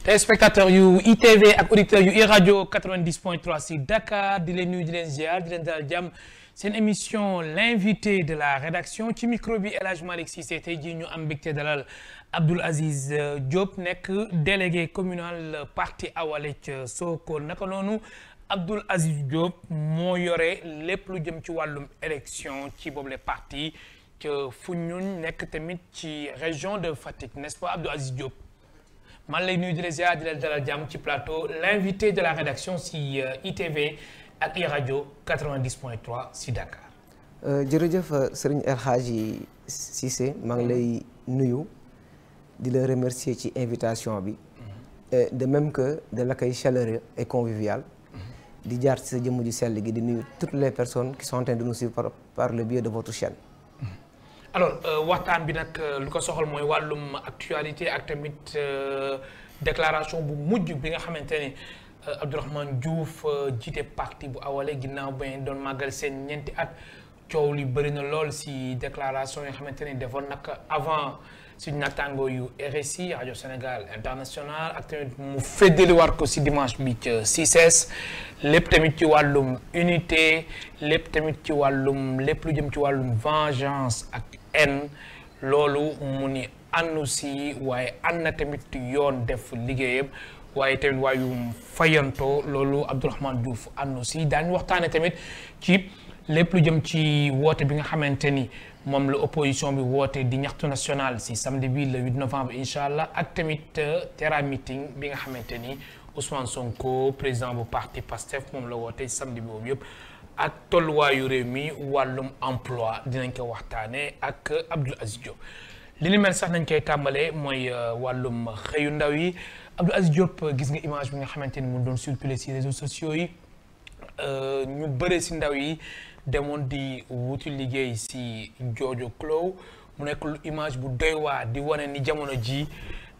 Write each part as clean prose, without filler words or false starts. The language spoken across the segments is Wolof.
téléspectateurs yu ITV ak auditeurs yu iRadio 90.3 si Dakar di leen nuyu di leen ziar di leen dalal jàmm seen émission l'invité de la rédaction ci micro bi El Hadj Malick Cissé tey jii ñu am mbégte dalal Abdoul Aziz Diop nekk délégué communal parti Awalé ca Sokone naka noonu Abdoul Aziz Diop moo yore lépp lu jëm ci wàllum élection ci boobule parti ca Foundiougne nekk tamit ci région de Fatick n'est-ce pas Abdoul Aziz Diop. man lay nuyu di la ziar di la dalal jàmm ci plateau l'invité de la rédaction si ITV ak iRadio 90.3 si Dakar. jërëjëf Serigne El Hadji Cissé maa ngi lay nuyu di la remercier ci invitation bi. de même que de l'accueil chaleureux et convivial. di jaar ci sa jëmm ju sell gi di nuyu toutes les personnes qui sont en train de nous suivre par le biais de votre chaîne. alors waxtaan bi nag lu ko soxal mooy wàllum actualité ak tamit déclaration bu mujj bi nga xamante ni Abdourahmane Diouf jiite parti bu Awalé ginnaaw ba doon màggal seen ñeenti at coow li bëri na lool si déclaration yoo xamante ni defoon nag avant suñu nattaangoo yu RSI rajo Sénégal international ak tamit mu féddali war ko si dimanche bi ca CICES lépp tamit ci wàllum unité lépp tamit ci wàllum lépp lu jëm ci wàllum vengeance ak en loolu mu ni àndu si waaye ànd na tamit yoon def liggéeyam waaye tamit waayum fayantoo loolu Abdourahmane Diouf àndu si daañu waxtaane tamit ci lépp lu jëm ci woote bi nga xamante ni moom la opposition bi woote di ñaxtu national si samedi bi le 8 novembre incha allah ak tamit terra meeting bi nga xamante ni Ousmane Sonko président bu parti PASTEF moom la woote samedi boobu yëpp ak tolluwaayu réew mi wàllum emploi dinañ ko waxtaanee ak Abdoul Aziz Diop li ni mel sax nañ koy tàmbalee mooy wàllum xëyu ndaw yi Abdoul Aziz Diop gis nga image bi nga xamante ni mu doon circuler ci réseaux sociaux yi ñu bëre ci ndaw yi demoon di wuti liggéey ci Jojo Clow mu nekk lu image bu doy waar di wane ni jamono ji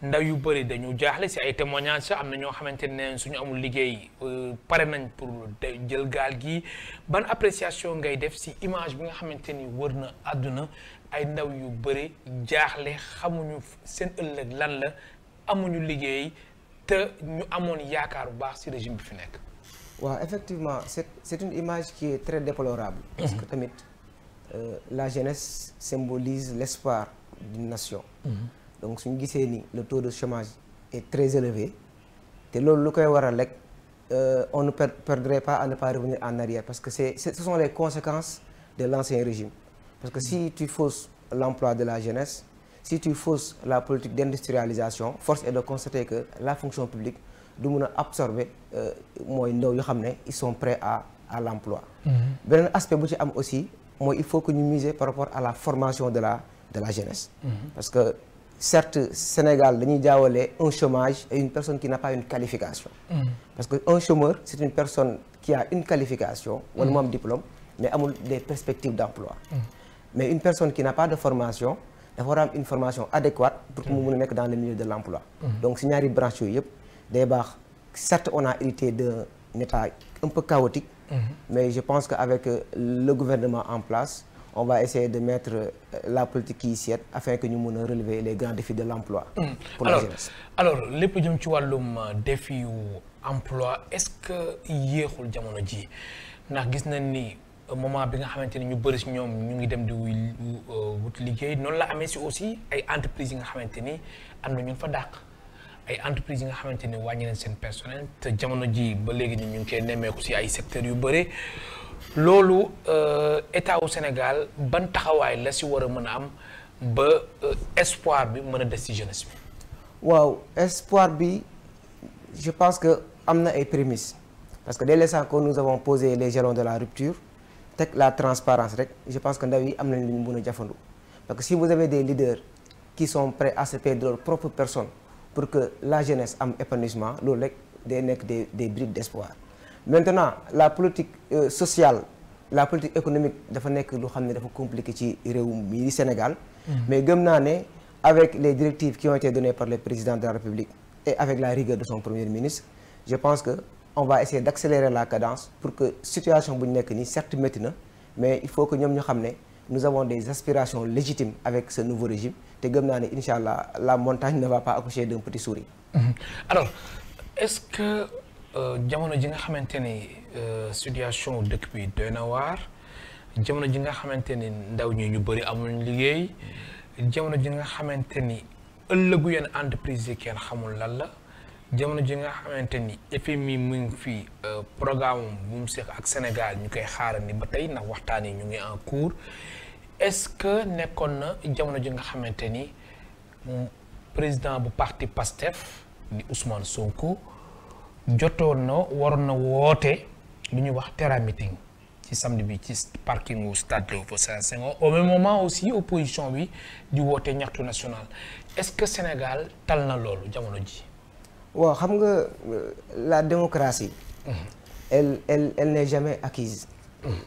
ndaw yu bëri dañu jaaxle ci ay témoignages sax am na ñoo xamante ne suñu amul liggéey pare nañ pour jël gaal gi ban appréciation ngay def ci image bi nga xamante ni wër na àdduna ay ndaw yu bëri jaaxle xamuñu seen ëllëg lan la amuñu liggéey te ñu amoon yaakaar bu baax ci régime bi fi nekk. waaw effectivement c'est une image qui est très déplorable. parce que tamit la jeunesse symbolise l'espoir d'une nation. donc suñu gisee ni le taux de chômage est très élevé te loolu lu koy waral rek on ne perdrait pas à ne pas revenir en arrière parce que ce sont les conséquences de l'ancien régime parce que si tu fausses l'emploi de la jeunesse si tu fausses la politique d'industrialisation force est de constater que la fonction publique du mun a absorber mooy ndaw yoo xam ne ils sont prêts à l'emploi. beneen aspect bu ci am aussi mooy il faut que ñu miser par rapport à la formation de la jeunesse. parce que certes Sénégal dañuy jaawale un chômage et une personne qui n'a pas une qualification. parce que un chômeur c'est une personne qui a une qualification. wala mu am diplôme mais amul des perspectives d'emploi. mais une personne qui n'a pas de formation dafa war a am une formation adéquate pour que mu mun a nekk dans le milieu de l'emploi. donc si ñaari branches yooyu yëpp day baax certes on a hérité d'un état un peu chaotique. mais je pense qu'avec le gouvernement en place on va essayer de mettre la politique qui y sied afin que ñu mun a relever les grands défis de l'emploi pour la jeunesse. alors lépp jëm ci wàllum défi yu emploi est-ce que yéexul jamono ji ndax gis nañ ni moment bi nga xamante ni ñu bëri ci ñoom ñu ngi dem di wut liggéey noonu la amee ci aussi ay entreprises yi nga xamante ni am na ñu fa dàq ay entreprises yi nga xamante ni wàññi nañ seen personnel te jamono ji ba léegi ñu ngi koy nemmeeku ci ay secteurs yu bëri loolu état wu Sénégal ban taxawaay la ci war a mën a am ba espoir bi mën a des ci jeunesse bi. waaw espoir bi je pense que am na ay prémices parce que dès l'instant que nous avons posé les jalons de la rupture teg la transparence rek je pense que ndaw yi am nañ lu ñu mën a jafandu parce que si vous avez des leaders qui sont prêts à se payer de leur propre personne pour que la jeunesse am épanouissement loolu rek day nekk des brides d'espoir. maintenant la politique sociale la politique économique dafa nekk lu xam ne dafa compliqué ci réew mi di Sénégal. mais gëm naa ne avec les directives qui ont été données par le président de la République et avec la rigueur de son premier ministre je pense que on va essayer d'accélérer la cadence pour que situation bu ñu nekk nii certes métti na mais il faut que ñoom ñu xam ne nous avons des aspirations légitimes avec ce nouveau régime te gëm naa ne incha allah la montagne ne va pas accoucher d'un petit souris. Alors est-ce que jamono ji nga xamante ni situation dëkk bi doy na waar jamono ji nga xamante ni ndaw ñi ñu bëri amuñ liggéey jamono ji nga xamante ni ëllëgu yenn entreprise yi kenn xamul lan la jamono ji nga xamante ni FMI mu ngi fi programme bu mu seq ak Sénégal ñu koy xaaral ni ba tey ndax waxtaan yi ñu ngi en cours est-ce que nekkoon na jamono ji nga xamante ni président bu parti PASTEF di Ousmane Sonko jotoon na waroon na woote lu ñuy wax terra meeting ci samedi bi ci parking stade Léopold Sédar Senghor au même moment aussi opposition bi di woote ñaxtu national est-ce que Sénégal tal na loolu jamono ji. waaw xam nga la démocratie. elle n'est jamais acquise.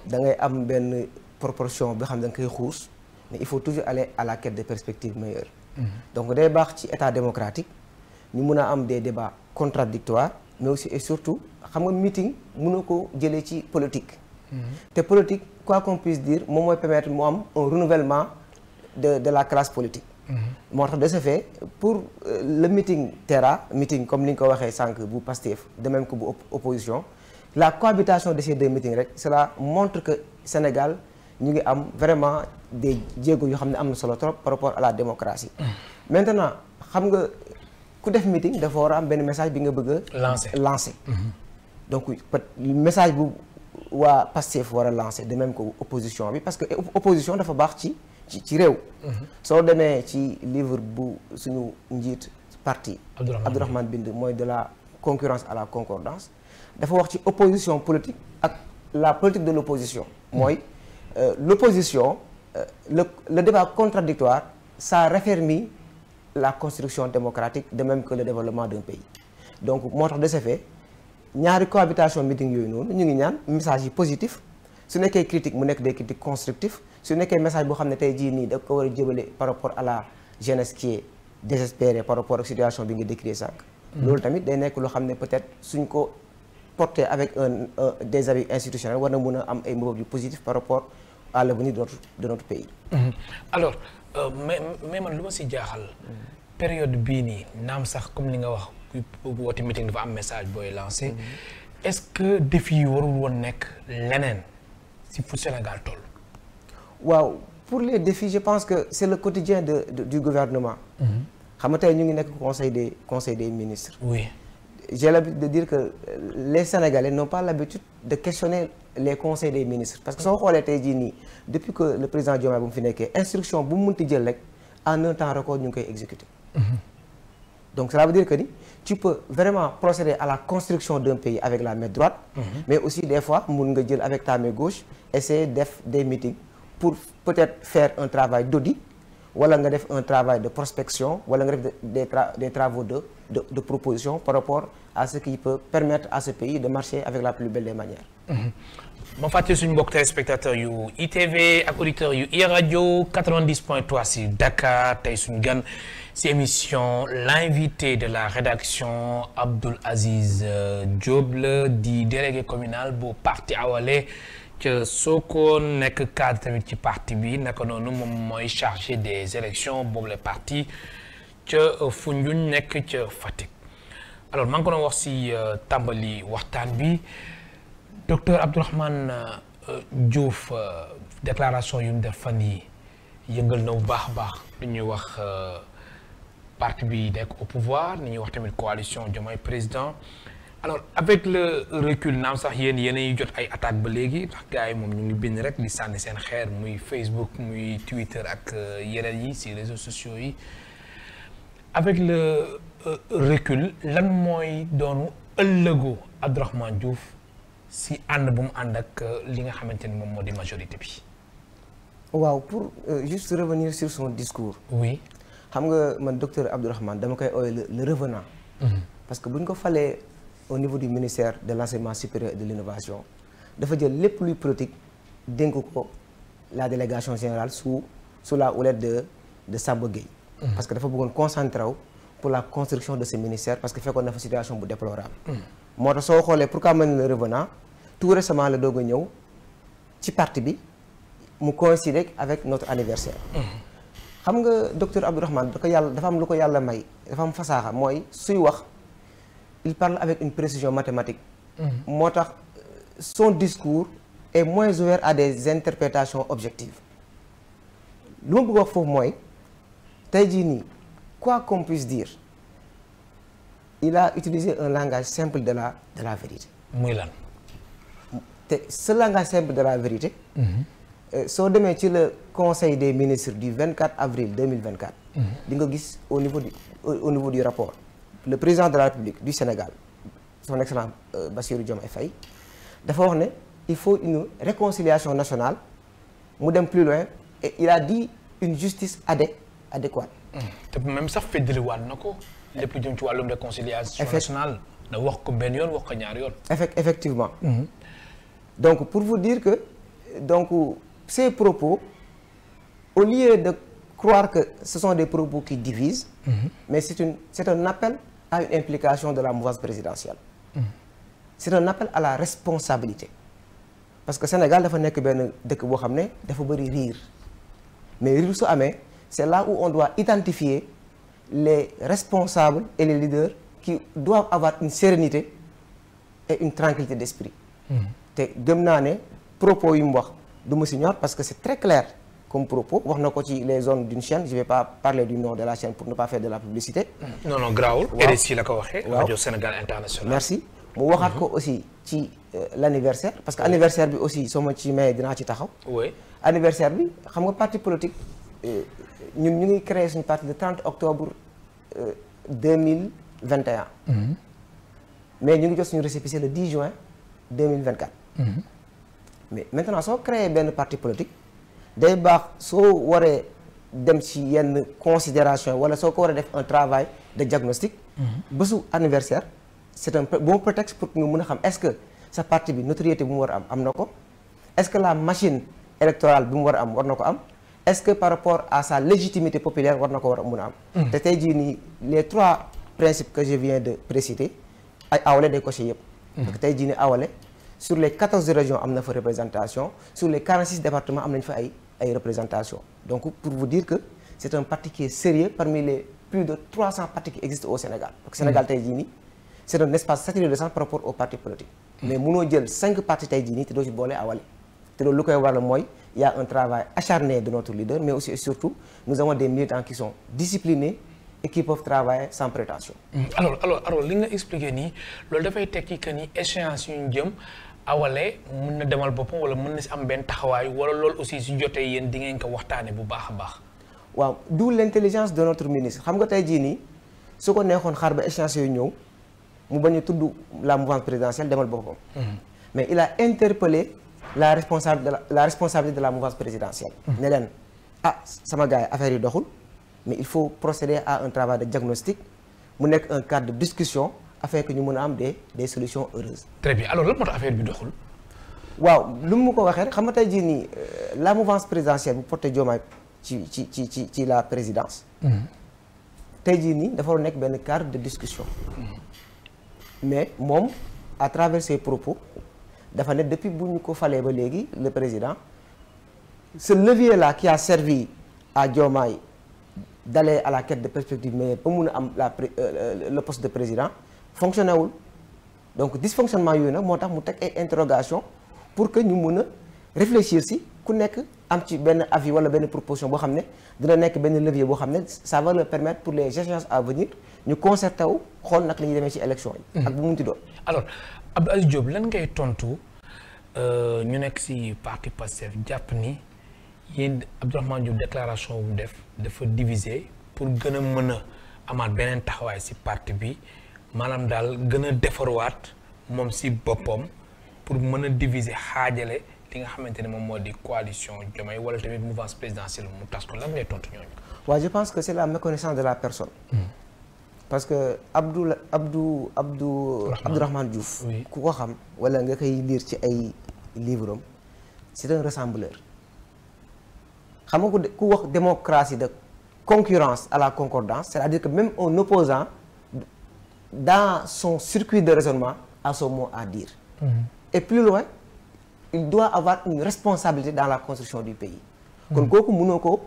da ngay am benn proportion bi xam da nga koy xuus mais il faut toujours aller à la quête de perspectives meilleures. donc day baax ci état démocratique ñu mun a am des débats contradictoires mais aussi et surtout xam nga meeting mënoo ko jëlee ci politique. te politique quoi qu'on puisse dire moom mooy permettre mu am un renouvellement de la classe politique. moo tax de ce fait pour le meeting terra meeting comme ni nga ko waxee sànq bu Pastef de même que bu opposition la cohabitation de ces deux meetings rek cela montre que Sénégal ñu ngi am vraiment des jéego yoo xam ne am na solo trop par rapport à la démocratie. maintenant xam nga ku def meeting dafa war a am benn message bi nga bëgg a lancer. donc message bu waa Pastef war a lancer de même que opposition bi parce que opposition dafa baax ci réew. soo demee ci livre bu suñu njiit parti Abdourahmane Bind mooy de la concurrence à la concordance dafa wax ci opposition politique ak la politique de l'opposition mooy l'opposition le débat contradictoire ça raffermit la construction démocratique de même que le développement d'un pays donc moo tax de ce fait ñaari cohabitation meeting yooyu noonu ñu ngi ñaan message yi positif su nekkee critique mu nekk des critiques constructifs su nekkee message boo xam ne tey jii nii da ko war a jëbale par rapport à la jeunesse qui est désespérée par rapport ak situation bi nga décrire sànq. loolu tamit day nekk loo xam ne peut-être suñ ko porté avec des avis institutionnels war na mun a am ay mbëbëb yu positif par rapport à l'avenir de notre pays. alors mais man lu ma si jaaxal. période bii nii naam sax comme li nga wax bu woote meeting dafa am message booy lancé. est-ce que défi yi warul woon nekk leneen si fu Sénégal toll. waaw pour les défis je pense que c'est le quotidien du gouvernement. xam nga tey ñu ngi nekk conseil des ministres. oui j'ai l'habitude de dire que les Sénégalais n'ont pas l'habitude de questionner les conseils des ministres parce que soo xoolee tey jii nii depuis que le président Diomaye bu mu fi nekkee instruction bu mu munti jël rek en un temps record ñu ngi koy exécuter. donc cela veut dire que ni tu peux vraiment procéder à la construction d'un pays avec la main droite. mais aussi des fois mun nga jël avec ta main gauche essayer def des meetings pour peut-être faire un travail d'audit wala nga def un travail de prospection wala nga def des travaux de proposition par rapport à ce qui peut permettre à ce pays de marcher avec la plus belle des manières. ma fàttali suñu mbokk téléspectateurs yu ITV ak auditeurs yu iRadio 90.3 si Dakar tey suñu gan si émission l'invité de la rédaction Abdoul Aziz Diop la di délégué communal bu parti Awalé ca Sokone nekk cadre tamit ci parti bi naka noonu moom mooy chargé des élections boobu le parti ca Foundiougne nekk ca Fatick alors maa ngi ko doon wax si tàmbali waxtaan bi docteur Abdourahmane Diouf déclaration yu mu def fan yi yëngal na bu baax a baax lu ñuy wax parti bi nekk au pouvoir ni ñuy wax tamit coalition Diomaye président alors avec le recul naam sax yéen jot ay attaques ba léegi ndax gars yi moom ñu ngi bind rek di sànni seen xeer muy Facebook muy Twitter ak yeneen yi ci réseaux sociaux yi avec le recul lan mooy doonu ëllëgu Abdourahmane Diouf si ànd bu mu ànd ak li nga xamante ni moom moo di majorité bi. waaw pour juste revenir sur son discours. oui xam nga man docteur Abdourahmane dama koy ooy le revenant. parce que bu ñu ko falee au niveau du ministère de l'enseignement supérieur et de l'innovation dafa jël lépp luy politique dénk ko la délégation générale sous la houlette de Samba Gueye. parce que dafa bëggoon concentrer wu pour la construction de ce ministère parce que fekkoon na fa situation bu déplorable. moo tax soo xoolee pourquoi man le revenant tout récemment la doog a ñëw ci parti bi mu coïncider avec notre anniversaire. xam nga docteur Abdourahmane dafa am lu ko yàlla may dafa am fasaaxa mooy suy wax il parle avec une précision mathématique. moo tax son discours est moins ouvert à des interprétations objectives. lu ma bëgg wax foofu mooy tey jii nii quoi qu'on puisse dire il a utilisé un langage simple de la vérité. muy lan. te ce langage simple de la vérité. soo demee ci le conseil des ministres du 24 avril 2024. di nga gis au niveau du rapport le président de la République du Sénégal son excellence Bassirou Diomaye Faye dafa wax ne il faut une réconciliation nationale mu dem plus loin et il a dit une justice adéquate. te même sax feddaliwaat na ko lépp jëm ci wàllum réconciliation nationale da wax ko benn yoon wax ko ñaar yoon. effectivement. donc pour vous dire que donc ces propos au lieu de croire que ce sont des propos qui divisent. mais c'est un appel à une implication de la mouvance présidentielle. c'est un appel à la responsabilité. parce que Sénégal dafa nekk benn dëkk boo xam ne dafa bëri riir mais riir su amee c'est là où on doit identifier les responsables et les leaders qui doivent avoir une sérénité et une tranquillité d'esprit. te gëm naa ne propos yu mu wax du ma si ñor parce que c'est très clair comme propos wax na ko ci les zones d'une chaîne je vais pas parler du nom de la chaîne pour ne pas faire de la publicité. non grawul. RSI la ko waxee. waaw rajo Sénégal International. merci mu waxaat ko aussi ci l'anniversaire parce que anniversaire bi aussi soo ma ci mayee dinaa ci taxaw. oui anniversaire bi xam nga parti politique ñun ñu ngi créé suñu parti le 30 octobre 2021. mais ñu ngi jot suñu récépissé le 10 juin 2024. mais maintenant soo créé benn parti politique day baax soo waree dem ci yenn considération wala soo ko waree def un travail de diagnostic. bésu anniversaire c'est un bon prétexte pour nga mën a xam est-ce que sa parti bi notoriété bu mu war a am na ko est-ce que la machine électorale bi mu war a am war na ko am est-ce que par rapport à sa légitimité populaire war na ko war a mën a am. te tey jii nii les 3 principes que je viens de préciter ay Awalé day coché yëpp. parce que tey jii nii Awalé sur les 14 régions am na fa représentation sur les 46 départements am nañ fa ay représentation donc pour vous dire que c'est un parti qui est sérieux parmi les plus de 300 partis qui existent au Sénégal. parce que Sénégal tey jii nii c'est un espace saturé de sens par rapport aux partis politiques. mais mënoo jël 5 partis tey jii nii te doo ci boole Awalé. te loolu lu koy waral mooy il y a un travail acharné de notre leader mais aussi et surtout nous avons des militants qui sont disciplinés et qui peuvent travailler sans prétention. alors li nga expliqué nii loolu dafay tekki que ni échéance yu ñu jëm Awalé mën na demal boppam wala mën na si am benn taxawaay wala loolu aussi si jotee yéen di ngeen ko waxtaane bu baax a baax. waaw d'où l'intelligence de notre ministre xam nga tey jii nii su ko neexoon xaar ba échéance yooyu ñëw mu bañ a tudd la mouvance présidentielle demal boppam. mais il a interpellé la responsabilité de la mouvance présidentielle. ne leen sama gars yi affaire yi doxul. mais il faut procéder à un travail de diagnostic mu nekk un cadre de discussion afin que ñu mën a am des solutions heureuses. très bien alors lan moo tax affaire bi doxul. waaw lu mu ko waxee rek xam nga tey jii nii la mouvance présidentielle bu porté Diomaye ci la présidence. tey jii nii dafa war nekk benn cadre de discussion. mais moom à travers ses propos dafa ne depuis bu ñu ko falee ba léegi le président ce levier là qui a servi à Diomaye d'aller à la quête de perspectives meilleures ba mun a am le poste de président fonctionné wul donc dysfonctionnement yooyu nag moo tax mu teg ay interrogation pour que ñu mun a réfléchir si ku nekk am ci benn avis wala benn proposition boo xam ne dina nekk benn levier boo xam ne ça va leur permettre pour les échéances à venir ñu concerté wu xool nag la ñuy demee ci élection yi. ak bu mu munti doon. alors Abdou Aziz Diop lan ngay tontu ñu nekk si parti Pastef jàpp ni. yéen Abdourahmane Diouf déclaration bu def dafa diviser pour gën a mën a amaat beneen taxawaay ci parti bi maanaam daal gën a defarwaat moom ci boppam pour mën a diviser xaajale li nga xamante ne moom moo di coalition Diomaye wala tamit mouvance présidentielle mu tas ko lan ngay tontu ñooñu. waaw je pense que c'est la méconnaissance de la personne. parce que Abdourahmane Diouf. ku ko xam wala nga koy lire ci ay livres am c'est un rassembleur. xam nga ku wax démocratie de concurrence à la concordance c'est-à-dire que même un opposant dans son circuit de raisonnement a son mot à dire. Et plus loin il doit avoir une responsabilité dans la construction du pays. kon kooku mënoo ko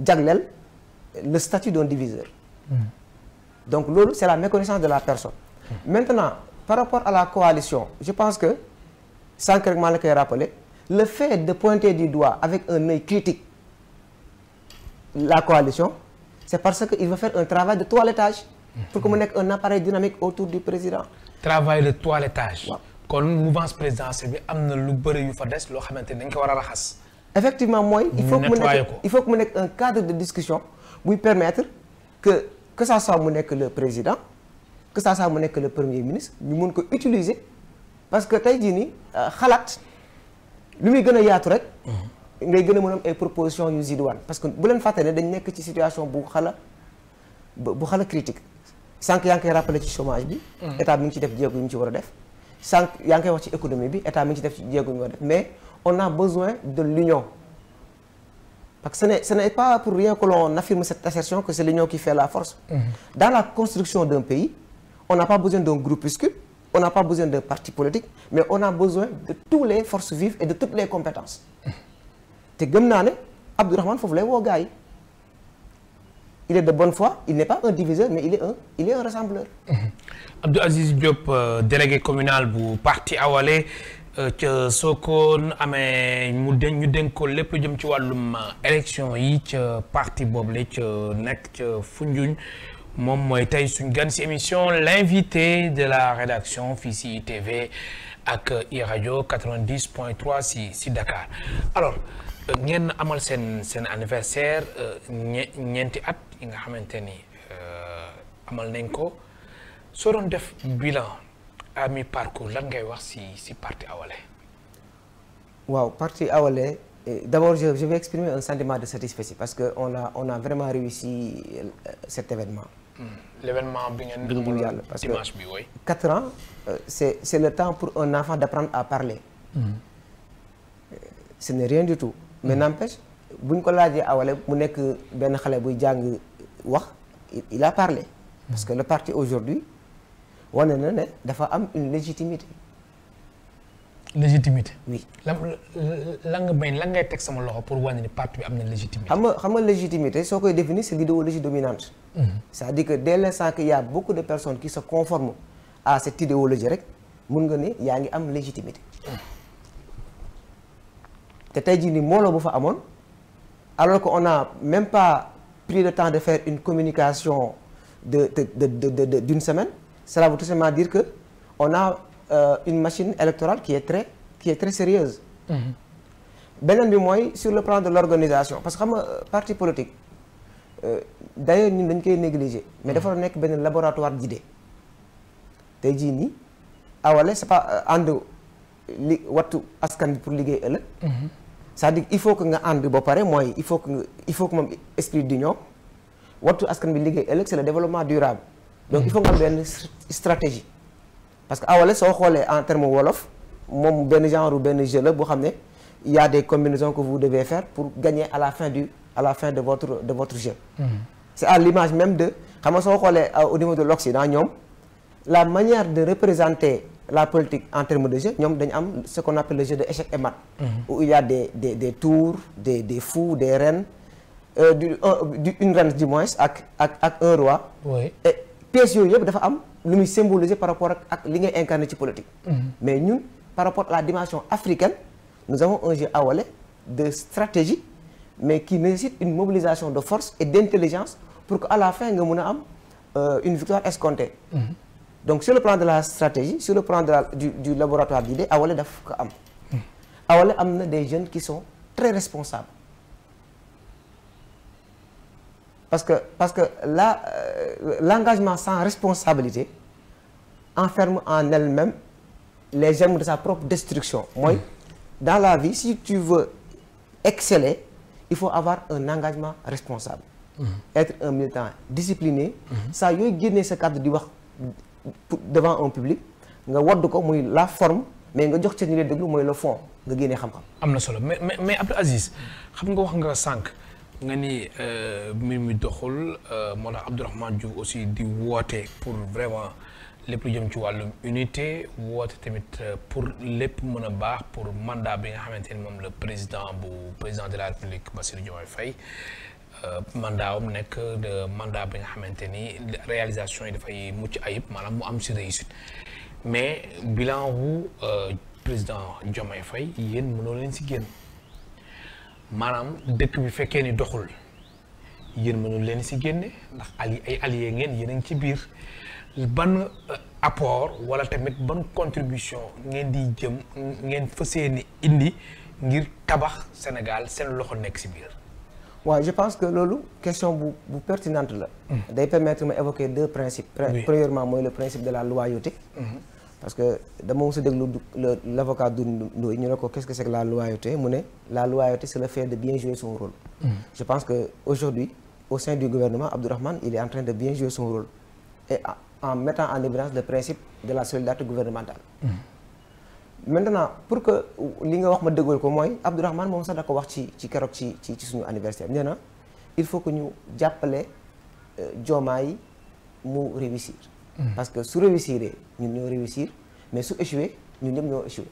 jagleel le statut d'un diviseur. Donc loolu c'est la méconnaissance de la personne. Maintenant par rapport à la coalition je pense que sànq rek maa la koy rappeler le fait de pointer du doigt avec un œil critique la coalition c'est parce que il veut faire un travail de toilettage pour que mu nekk un appareil dynamique autour du président. Travail de toilettage. waaw kon mouvance présidentielle bi am na lu bëri yu fa des loo xamante ni dañ ko war a raxas. effectivement mooy il faut que mu nekk un cadre de discussion buy permettre que ça soit mu nekk le président que ça soit mu nekk le premier ministre ñu mun ko utiliser parce que tey jii nii xalaat lu muy gën a yaatu rek ngay gën a mën a am ay propositions yu ziduwaan parce que bu leen fàtte ne dañ nekk ci situation bu xala critique sànq yaa ngi koy rappelé ci chômage bi état bi ngi ci def jéego yu mu ci war a def sànq yaa ngi koy wax ci économie bi état mi ngi ci def ci jéego yu mu war a def mais on a besoin de l'union parce que ce n'est pas pour rien que l'on affirme cette assertion que c'est l'union qui fait la force. Dans la construction d'un pays on n'a pas besoin d'un groupuscule on n'a pas besoin d'un parti politique mais on a besoin de toutes les forces vives et de toutes les compétences te gëm naa ne Abdourahmane foofu lay woo gars yi il est de bonne foi il n'est pas un diviseur mais il est un rassembleur. Abdou Aziz Diop délégué communal bu parti Awalé ca Sokone amee ñu dénk ko lépp jëm ci wàllum élection yi ca parti boobu la ca nekk ca Foundiougne moom mooy tey suñ gan si émission l'invité de la rédaction fii si ITV ak iRadio 90.3 si Dakar alors ngeen amal seen anniversaire ñeenti at yi nga xamante ni amal nañ ko soo doon def bilan à mi-parcours lan ngay wax si parti Awalé. waaw parti Awalé d'abord je vais exprimer un sentiment de satisfaction parce que on a vraiment réussi cet événement. L'événement bi ngeen mondial parce dimanche bi oui. 4 ans c'est le temps pour un enfant d'apprendre à parler. Ce n'est rien du tout. mais n'empêche bu ñu ko laajee Awalé mu nekk benn xale buy jàng wax il a parlé. parce que le parti aujourd'hui wane na ne dafa am une légitimité. légitimité. oui lan ngay teg sama loxo pour wane ni parti bi am na légitimité. xam nga légitimité soo koy définir c'est l'idéologie dominante. c'est-à-dire que dès l'instant qu'il y a beaucoup de personnes qui se conforment à cette idéologie rek mun nga ne yaa ngi am légitimité. te tey jii nii mbooloo bu fa amoon alors que on n'a même pas pris le temps de faire une communication d'une semaine. Cela veut tout simplement dire que on a une machine électorale qui est très sérieuse. beneen bi mooy sur le plan de l'organisation parce que xam nga parti politique d'ailleurs ñun dañ koy négliger. mais dafa nekk benn laboratoire d'idées. tey jii nii Awalé c'est pas ànd wattu askan bi pour liggéey ëllëg. c'est-à-dire il faut que nga ànd ba pare mooy il faut que moom esprit d'union wattu askan bi liggéey ëllëg c'est le développement durable. donc il faut nga am benn stratégie parce que Awalé soo xoolee en terme wolof moom benn jeu la boo xam ne il y a des combinaisons que vous devez faire pour gagner à la fin de votre jeu. c'est à l'image même de xam nga soo xoolee au niveau de l'Occident ñoom la manière de représenter la politique en termes de jeu ñoom dañu am ce qu'on appelle le jeu de échecs et maths. où il y a des tours des fous des reines une reine du moins ak un roi. oui. pièces yooyu yëpp dafa am lu muy symboliser par rapport ak li ngay incarner ci politique. mais ñun par rapport à la dimension africaine nous avons un jeu Awalé de stratégie mais qui nécessite une mobilisation de force et d'intelligence pour que à la fin nga mën a am une victoire escomptée. donc sur le plan de la stratégie sur le plan du laboratoire d'idées Awalé daf ko am. Awalé am na des jeunes qui sont très responsables. parce que là l'engagement sans responsabilité enferme en elle-même les germes de sa propre destruction. mooy dans la vie si tu veux exceller il faut avoir un engagement responsable. être un militant discipliné. saa yooyu génnee sa kàddu di wax devant un public nga wodd ko muy la forme mais nga jox ca ñu lay déglu mooy le fond nga génnee xam-xam. am na solo mais Abdou Aziz xam nga wax nga sànq. nga ni mbir mi doxul moo tax Abdourahmane Diouf aussi di woote pour vraiment lépp lu jëm ci wàllum unité woote tamit pour lépp mën a baax pour mandat bi nga xamante ni moom le président de la République Bassirou Diomaye Faye mandat am nekk de mandat bi nga xamante ni réalisation yi dafay mucc ayib maanaam mu am ci réussite mais bilan wu président Diomaye Faye yéen mënoo leen ci génn maanaam dëkk bi fekkee ni doxul yéen mënul leen ci génne ndax ay alliés ngeen yéen a ngi ci biir ban apport wala tamit ban contribution ngeen di jëm ngeen fas yéene indi ngir tabax Sénégal seen loxo nekk ci biir. waaw je pense que loolu question bu pertinente la. day permettre ma évoquer deux principes. Premièrement mooy le principe de la loyauté. parce que dama mos a déglu l'avocat Doudou Ndoye ñu ne ko qu'est-ce que c'est que la loyauté mu ne la loyauté c'est le fait de bien jouer son rôle. Je pense que aujourd'hui au sein du gouvernement Abdourahmane il est en train de bien jouer son rôle et en mettant en évidence le principe de la solidarité gouvernementale. Maintenant pour que li nga wax ma dëggal ko mooy Abdourahmane moom sax da ko wax ci keroog ci suñu anniversaire nee na il faut que ñu jàppale Diomaye mu réussir. parce que su réussir ñun ñoo réussir mais su échoué ñun ñëpp ñoo échoué.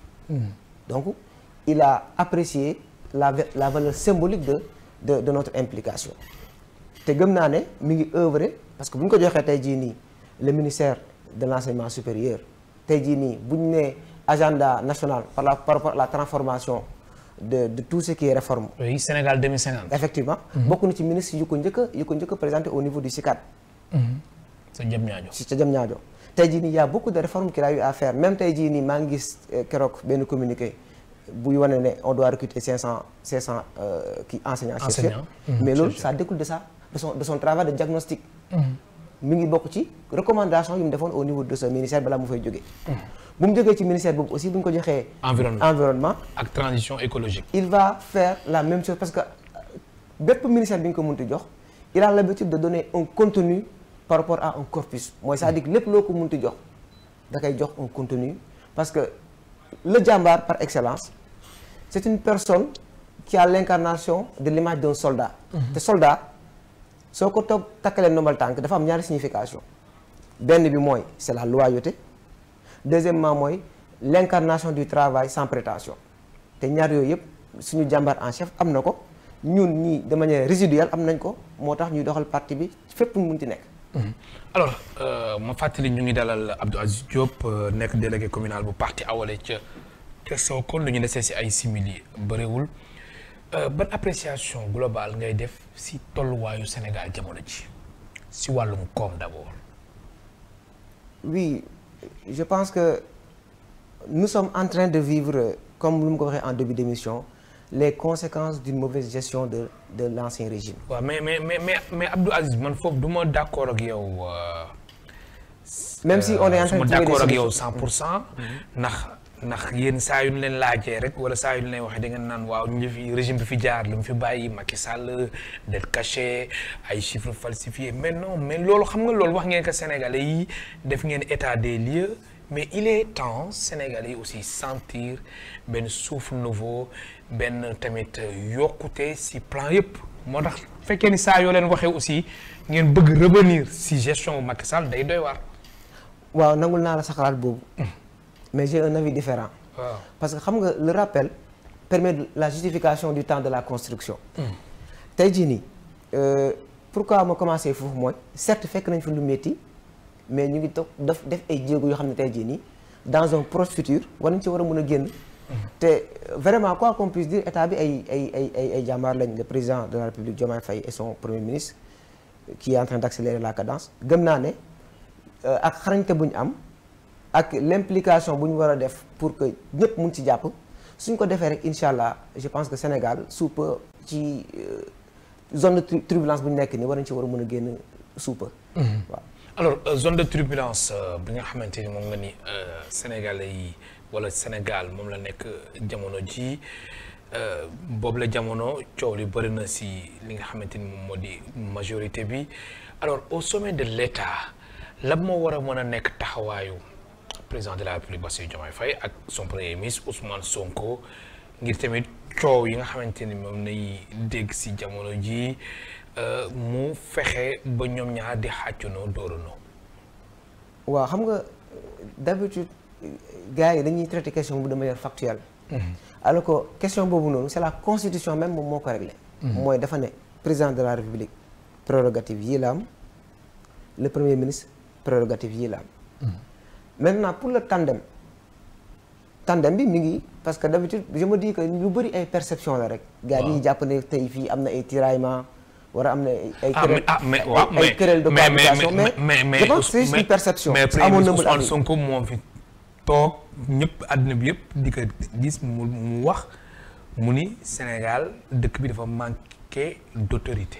donc il a apprécié la valeur symbolique de notre implication te gëm naa ne mi ngi œuvrer parce que bu ñu ko joxee tey jii nii le ministère de l'enseignement supérieur tey jii nii bu ñu nee agenda national par rapport à la transformation de tout ce qui est réforme. oui Sénégal 2050. effectivement bokk na ci ministre yu ko njëkk a présenté au niveau du SICAD. ca Diamniadio ca Diamniadio tey jii nii y a beaucoup de réformes qu'il a eu à faire même tey jii nii maa ngi gis keroog benn communiqué buy wane ne on doit recruter 500 enseignants chercheurs. mais loolu ça découle de ça de son travail de diagnostic. mi ngi bokk ci recommandation yu mu defoon au niveau de ce ministère balaa mu fay jógee. bu mu jógee ci ministère boobu aussi bu ñu ko joxee. environnement ak transition écologique. il va faire la même chose parce que bépp ministère bi ñu ko mënti jox il a l'habitude de donner un contenu par rapport à un corpus mooy c'est-à-dire que lépp loo ko mënti jox da koy jox un contenu parce que le jàmbaar par excellence c'est une personne qui a l'incarnation de l'image d'un soldat. te soldat soo ko toog takkalee ndombal tànk dafa am ñaari signification benn bi mooy c'est la loyauté deuxièmement mooy l'incarnation du travail sans prétention te ñaar yooyu yëpp suñu jàmbaar en chef am na ko ñun ñii de manière résiduelle am nañ ko moo tax ñuy doxal parti bi fépp mu mun ci nekk. alors ma fàttali ñu ngi dalal Abdou Aziz Diop nekk délégué communal bu parti Awalé ca Sokone lu ñu desee ci ay simili bëriwul ban appréciation globale ngay def ci tolluwaayu Sénégal jamono ji ci wàllum koom d'abord. oui je pense que nous sommes en train de vivre comme lu mu ko waxee en début d'émission les conséquences d'une mauvaise gestion de l'ancien régime. waaw mais Abdou Aziz man foofu du ma d'accord ak yow. même si on est en train de d'accord ak yow 100%. ndax yéen saa yu ñu leen laajee rek wala saa yu ñu leen waxee da ngeen naan waaw ñu fi régime bi fi jaar lu mu fi bàyyi Macky Sall dette cachée ay chiffres falsifiés mais non mais loolu xam nga loolu wax ngeen que Sénégalais yi def ngeen état des lieux mais il est temps Sénégalais yi aussi sentir benn souffle nouveau benn tamit yokkute ci plan yëpp moo tax fekkee ni saa yoo leen waxee aussi ngeen bëgg revenir ci gestion Macky Sall day doy waar. waaw nangul naa la sa xalaat boobu. mais j'ai un avis différent. Wow. Parce que xam nga le rappel permet la justification du temps de la construction. tey jii nii pourquoi ma commencé foofu mooy certes fekk nañ fi lu métti mais ñu ngi toog def ay jéego yoo xam ne tey jii nii dans un proche futur war nañ ci war a mën a génn. te vraiment quoi qu'on puisse dire état bi ay jàmbaar lañ le président de la République Diomaye Faye et son premier ministre qui est en train d'accélérer la cadence gëm naa ne ak xarañte bu ñu am. ak l'implication bu ñu war a def pour que ñëpp mun ci jàpp suñ ko defee rek incha allah je pense que Sénégal sous peu ci zone de turbulence bu ñu nekk nii war nañ ci war a mën a génn sous peu. waaw alors zone de turbulence bi nga xamante ni moom nga ni Sénégalais yi wala Sénégal moom la nekk jamono ji boobu la jamono coow li bëri na si li nga xamante ni moom moo di majorité bi alors au sommet de l'État la moo war a mën a nekk taxawaayu. président de la République Bassirou Diomaye Faye ak son premier ministre Ousmane Sonko ngir tamit coow yi nga xamante ni moom nay dégg ci jamono ji mu fexe ba ñoom ñaar di xàccunoo dóoranoo. waaw xam nga d'habitude gars yi dañuy traiter question bu de manière factuelle. alors que question boobu noonu c'est la constitution même moom moo ko réglé. mooy dafa ne président de la république prérogative yii la am le premier ministre prérogative yii la am. maintenant pour le tandem bi mi ngi parce que d'habitude je me dis que lu bëri ay perception la rek. gars yi jàpp ne tey fii am na ay tiraillement wala am na ay querelle de cohabitation mais je pense que c'est juste une perception. mais premier ministre Ousmane Sonko moo fi toog ñëpp àdduna bi yëpp di ko gis mu wax mu ni Sénégal dëkk bi dafa manqué d'autorité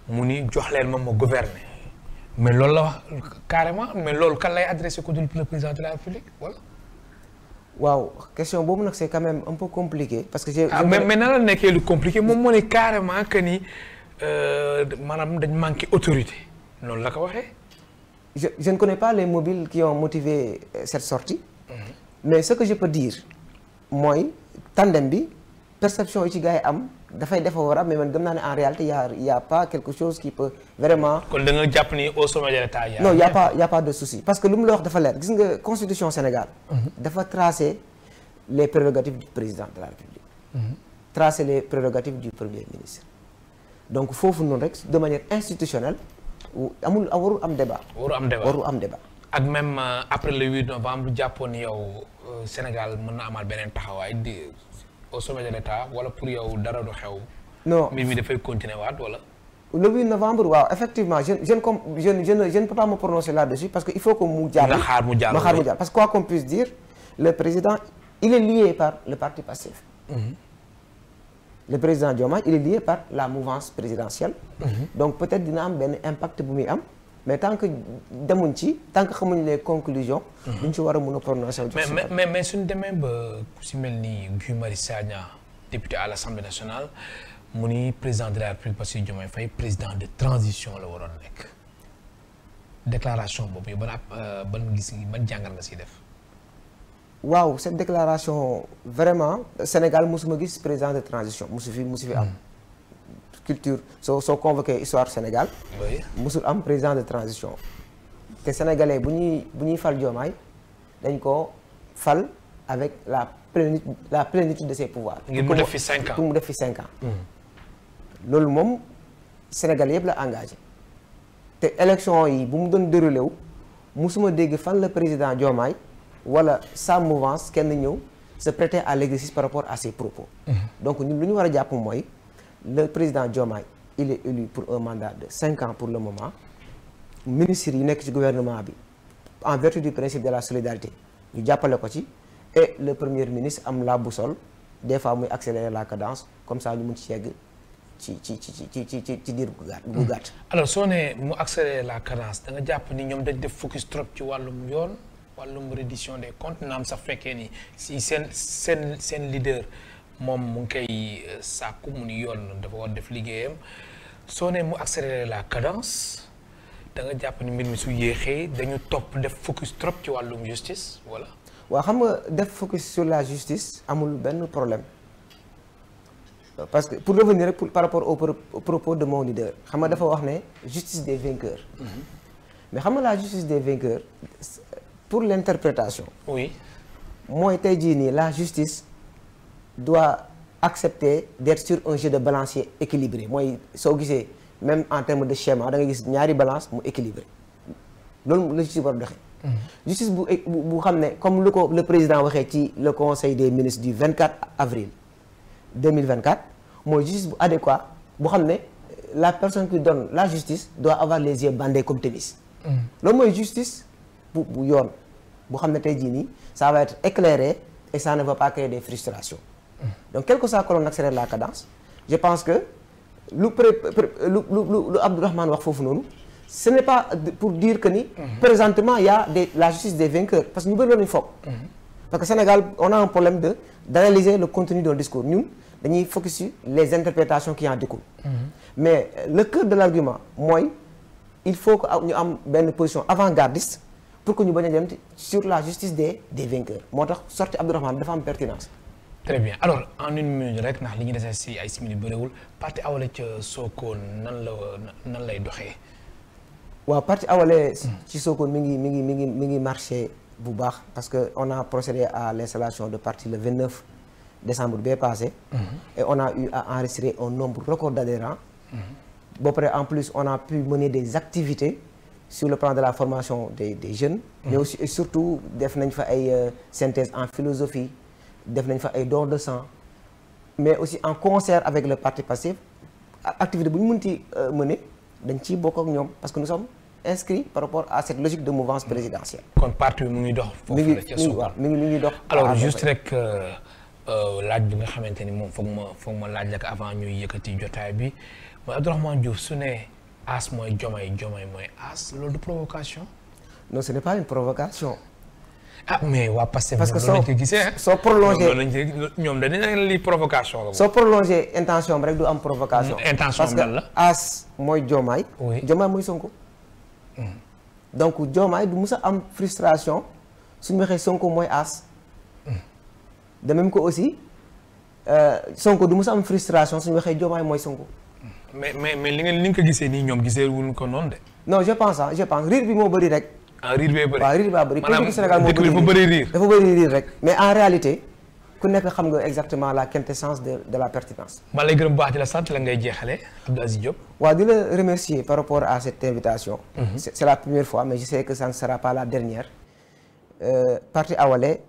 mu ni jox leen ma gouverner mais loolu la wax carrément mais loolu kan lay adressé ko dul le président de la République voilà. waaw question boobu nag c'est quand même un peu compliqué parce que mais nan la nekkee lu compliqué moom moo ne carrément que ni maanaam dañ manqué autorité loolu la ko waxee. je ne connais pas les mobiles qui ont motivé cette sortie mais ce que je peux dire mooy tandem bi perception yi ci gars yi am dafay défavorable mais man gëm naa ne en réalité y a pas quelque chose qui peut vraiment. kon da nga jàpp ni au sommet de l'État non y a pas de souci parce que lu mu la wax dafa leer gis nga constitution Sénégal. dafa tracer les prérogatives du président de la République. tracer les prérogatives du premier ministre. donc foofu noonu rek de manière institutionnelle warul am débat. warul am débat. ak même après le 8 novembre jàppoon yow Sénégal mën na amal beneen taxawaay di au sommet de l'État wala pour yow dara du xew. non mbir mi dafay continuer waat wala. le 8 novembre waaw effectivement je ne peux pas me prononcer là-dessus parce que il faut que mu jàll. nga xaar mu jàll parce que quoi qu'on puisse dire le président il est lié par le parti Pastef. le président Diomaye il est lié par la mouvance présidentielle. donc peut-être dina am benn impact bu muy am. mais tant que demuñ ci tant que xamuñ les conclusions. duñ ci war a mën a prononcer. mais suñ demee ba ku si mel ni Guy Marius Sagna député à l'Assemblée nationale mu ni président de la République Bassirou Diomaye Faye président de transition la waroon nekk déclaration boobu yow ban jàngat nga siy def. waaw cette déclaration vraiment Sénégal mosuma gis président de transition mosu fi am. culture soo convoqué histoire Sénégal. musul am président de transition. te sénégalais bu ñuy fal Diomaye dañ ko fal avec la plénitude de ses pouvoirs. ngir mu def fi 5 ans pour mu def fi 5 ans. loolu moom sénégalais yëpp la engagé. te élection yi bu mu doon déroulé wu musuma dégg fan la président Diomaye wala sa mouvance kenn ñëw se prêter à l'exercice par rapport à ses propos. donc ñun lu ñu war a jàpp mooy. le président Diomaye il est élu pour un mandat de 5 ans pour le moment ministres yi nekk ci gouvernement bi en vertu du principe de la solidarité ñu jàppale ko ci et le premier ministre am la boussole des fois muy accélérer la cadence comme ça ñu mun ci yegg ci diir bu gàtt. alors soo ne mu accélérer la cadence da nga jàpp ni ñoom dañ def focus trop ci wàllum yoon wàllum reddition des comptes naam sax fekkee ni si seen leader. moom mu ngi koy sàkku mu ni yoon dafa war def liggéeyam soo ne mu accélérer la cadence da nga jàpp ni mbir mi su yéexee dañu topp def focus trop ci wàllum justice voilà. waaw xam nga def focus sur la justice amul benn problème parce que pour revenir rek par rapport au propos de mon leader xam nga dafa wax ne justice des vainqueurs. mais xam nga la justice des vainqueurs pour l'interprétation. oui mooy tey jii nii la justice. doit accepter d'être sur un jeu de balancier équilibré mooy soo gisee même en termes de schéma da nga gis ñaari balance mu équilibré loolu la justice war a doxee. justice bu xam ne comme lu ko le président waxee ci le conseil des ministres du 24 avril 2024 mooy justice bu adéquat bu xam ne la personne qui donne la justice doit avoir les yeux bandés comme tennis. loolu mooy justice bu yoon bu xam ne tey jii nii ça va être éclairé et ça ne va pas créer des frustrations. donc quel que soit que l'on accélère la cadence je pense que lu Abdourahmane wax foofu noonu ce n'est pas pour dire que ni présentement il y a la justice des vainqueurs parce que ñu bëri loolu ñu foog parce que Sénégal on a un problème d'analyser le contenu d'un discours ñun dañuy focus sur les interprétations qui en découlent mais le cœur de l'argument mooy il faut que ñu am benn position avant-gardiste pour que ñu bañ a dem sur la justice des vainqueurs moo tax sorti Abdourahmane dafa am pertinence. très bien alors en une minute rek ndax li ñu desee si ay simili bëriwul parti Awalé ca Sokone nan lay doxee. waaw parti Awalé ci Sokone mi ngi marché bu baax parce que on a procédé à l'installation de parti le 29 décembre bee passé. Et on a eu à enregistrer un nombre record d'adhérents. Ba pare en plus on a pu mener des activités sur le plan de la formation des jeunes. Mais aussi et surtout def nañ fa ay synthèse en philosophie, def nañ fa ay don de sang, mais aussi en concert avec le parti Pastef activité bu ñu mënti mener dañ ciy bokk ak ñoom parce que nous sommes inscrits par rapport à cette logique de mouvance présidentielle. kon parti bi mu ngi dox. foofu la ca Sokone mi ngi dox. alors juste rek laaj bi nga xamante ni moom foog ma laaj la ko avant ñuy yëkkati jotaay bi mooy Abdourahmane Diouf su ne As mooy Diomaye mooy As loolu du provocation. Non, ce n'est pas une provocation. Ah mais waa Pastef parce que soo ñoom dañu li provocation la. soo prolongé intention bi rek du am provocation. intention bi lan la parce que As mooy Diomaye. oui Diomaye mooy Sonko. donc Diomaye du mus a am frustration suñu waxee Sonko mooy As. de même que aussi Sonko du mus a am frustration suñu waxee Diomaye mooy Sonko. mais li nga ko gisee nii ñoom gisee wuñ ko noonu de. non je pense riir bi moo bëri rek. riir bee bëri waaw riir baa bëri. maanaam Sénégal moo dafa bëri riir rek. mais en réalité ku nekk xam nga exactement la quintessence de la pertinence. maa lay gërëm bu baax di la sant la ngay jeexale Abdou Aziz Diop. waaw di la remercier par rapport à cette invitation. C'est la première fois mais je sais que ça ne sera pas la dernière. Parti Awalé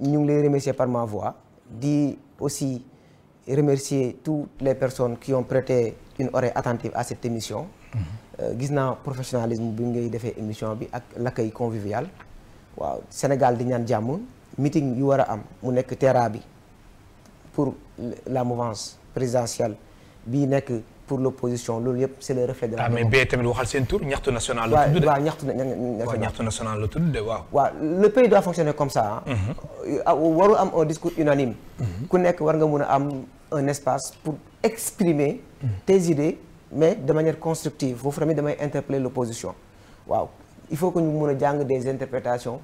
ñu ngi lay remercier par ma voix di aussi remercier toutes les personnes qui ont prêté une oreille attentive à cette émission. gis naa professionnalisme bi ngay defee émission bi ak l'accueil convivial. waaw Sénégal di ñaan jàmm meeting yu war a am mu nekk terrain bi pour la mouvance présidentielle bii nekk pour l'opposition loolu yëpp c'est le reflet de la. mais bee tamit waxal seen tur ñaxtu national la tudd de. waaw ñaxtu national la tudd de waaw. waaw le pays doit fonctionner comme ça waru am un discours unanime. ku nekk war nga mun a am un espace pour exprimer tes idées mais de manière constructive foofu tamit damay interpeller l'opposition waaw il faut que ñu mun a jàng des interprétations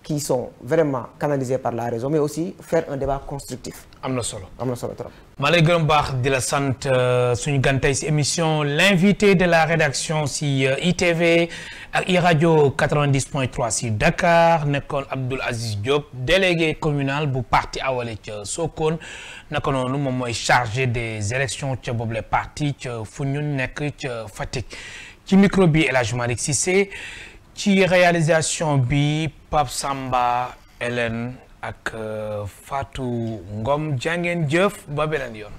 qui sont vraiment canalisées par la raison mais aussi faire un débat constructif. am na solo trop. maa lay gërëm baax di la sant suñu gan tey si émission l'invité de la rédaction si ITV ak iRadio 90.3 si Dakar nekkoon Abdoul Aziz Diop délégué communal bu parti Awalé ca Sokone naka noonu moom mooy chargé des élections ca boobule parti ca fu ñu nekk ca Fatick ci micro bi El Hadj Malick Cissé ci réalisation bi Pape Samba Hélène ak Fatou Ngom jàngeen jëf ba beneen yoon